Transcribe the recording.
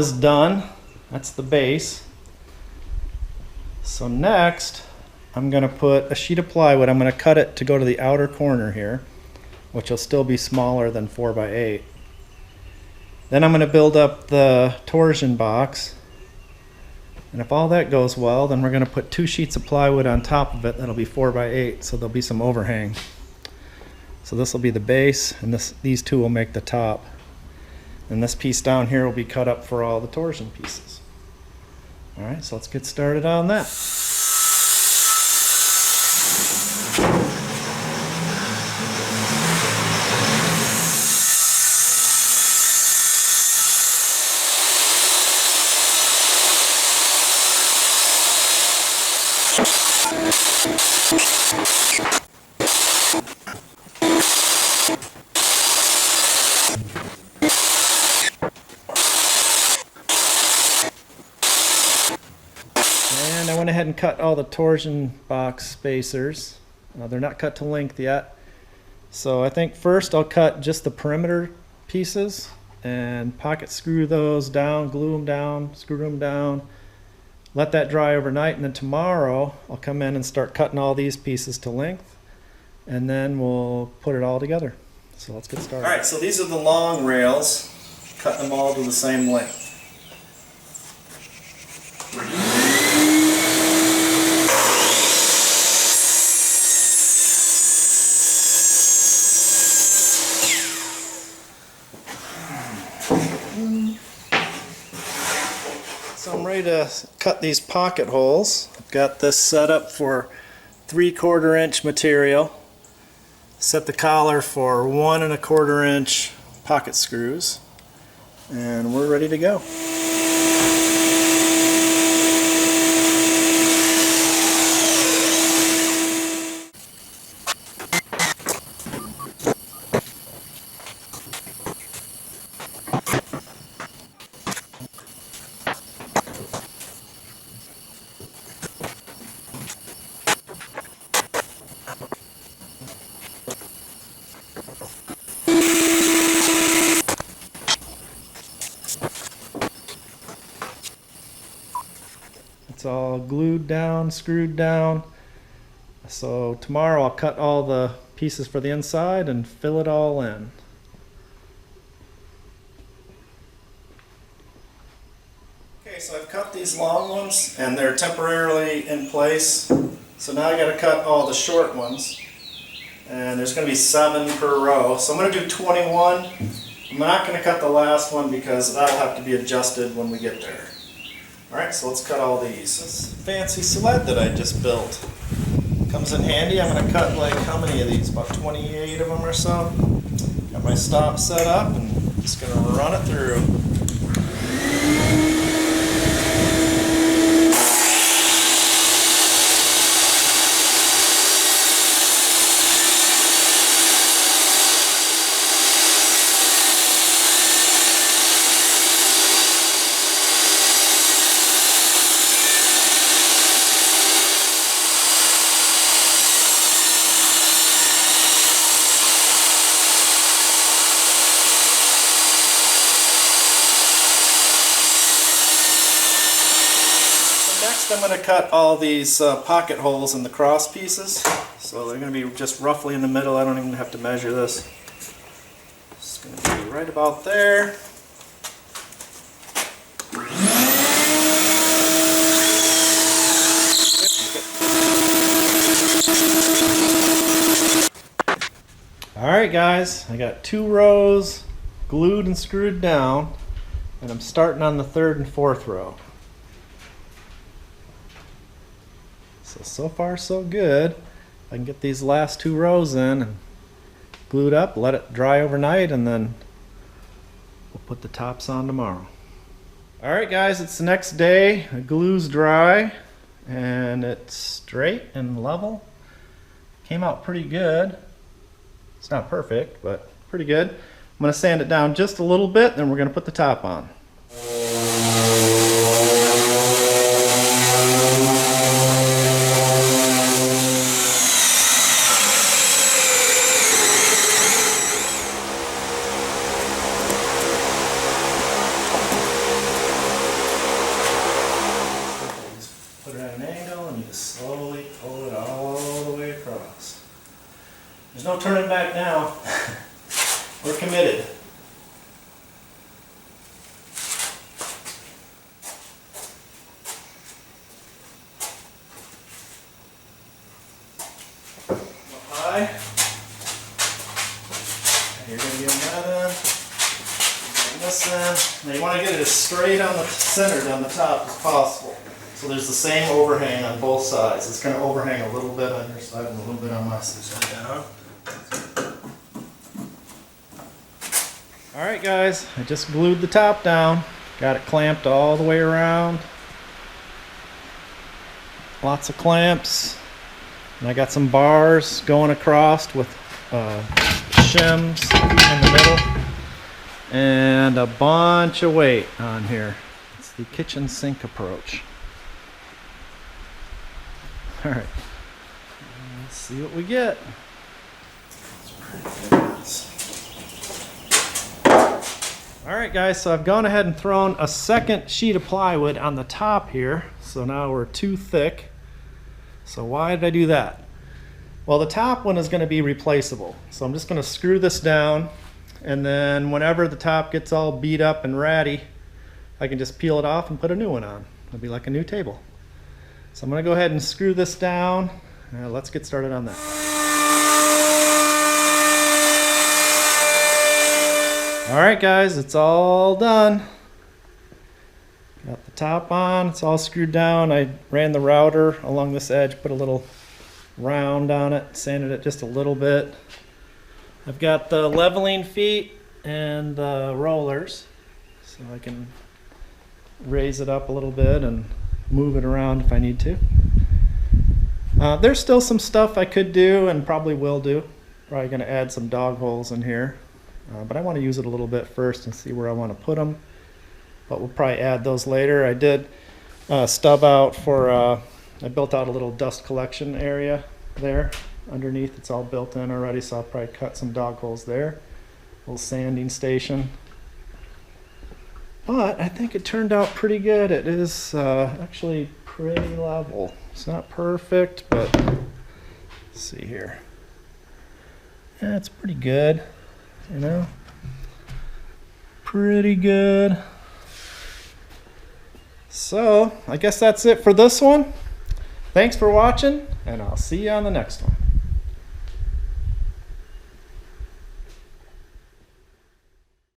Is done. That's the base. So next I'm going to put a sheet of plywood. I'm going to cut it to go to the outer corner here, which will still be smaller than 4x8. Then I'm going to build up the torsion box, and if all that goes well, then we're going to put 2 sheets of plywood on top of it. That'll be 4x8, so there'll be some overhang. So this will be the base, and these 2 will make the top. And this piece down here will be cut up for all the torsion pieces. Alright, so let's get started on that. And I went ahead and cut all the torsion box spacers. They're not cut to length yet. So I think first I'll cut just the perimeter pieces and pocket screw those down, glue them down, screw them down. Let that dry overnight, and then tomorrow I'll come in and start cutting all these pieces to length, and then we'll put it all together. So let's get started. Alright, so these are the long rails. Cut them all to the same length. So I'm ready to cut these pocket holes. I've got this set up for 3/4 inch material. Set the collar for 1 1/4 inch pocket screws, and we're ready to go. It's all glued down, screwed down. So tomorrow I'll cut all the pieces for the inside and fill it all in. Okay, so I've cut these long ones and they're temporarily in place. So now I got to cut all the short ones. And there's going to be 7 per row. So I'm going to do 21. I'm not going to cut the last one because that'll have to be adjusted when we get there. Alright, so let's cut all these. This fancy sled that I just built comes in handy. I'm going to cut like how many of these? About 28 of them or so. Got my stop set up and just going to run it through. Next I'm going to cut all these pocket holes in the cross pieces. So they're going to be just roughly in the middle. I don't even have to measure this. It's going to be right about there. Alright guys, I got 2 rows glued and screwed down, and I'm starting on the 3rd and 4th row. So far so good. I can get these last 2 rows in and glued up, let it dry overnight, and then we'll put the tops on tomorrow. Alright guys, it's the next day. The glue's dry and it's straight and level. Came out pretty good. It's not perfect, but pretty good. I'm going to sand it down just a little bit, then we're going to put the top on. There's no turning back now. We're committed. High. You're going to get another. This end. Now you want to get it as straight on the center on the top as possible. So there's the same overhang on both sides. It's going to overhang a little bit on your side and a little bit on my side. Down. Alright guys, I just glued the top down. Got it clamped all the way around. Lots of clamps. And I got some bars going across with shims in the middle. And a bunch of weight on here. It's the kitchen sink approach. Alright, let's see what we get. Alright guys, so I've gone ahead and thrown a second sheet of plywood on the top here. So now we're too thick. So why did I do that? Well, the top one is going to be replaceable. So I'm just going to screw this down, and then whenever the top gets all beat up and ratty, I can just peel it off and put a new one on. It'll be like a new table. So I'm going to go ahead and screw this down. Let's get started on that. Alright guys, it's all done. Got the top on, it's all screwed down. I ran the router along this edge, put a little round on it, sanded it just a little bit. I've got the leveling feet and the rollers, so I can raise it up a little bit and move it around if I need to. There's still some stuff I could do and probably will do. Probably going to add some dog holes in here, but I want to use it a little bit first and see where I want to put them. But we'll probably add those later. I did stub out for, I built out a little dust collection area there underneath. It's all built in already, so I'll probably cut some dog holes there. Little sanding station. But I think it turned out pretty good. It is actually pretty level. It's not perfect, but let's see here. Yeah, it's pretty good, you know. Pretty good. So, I guess that's it for this one. Thanks for watching, and I'll see you on the next one.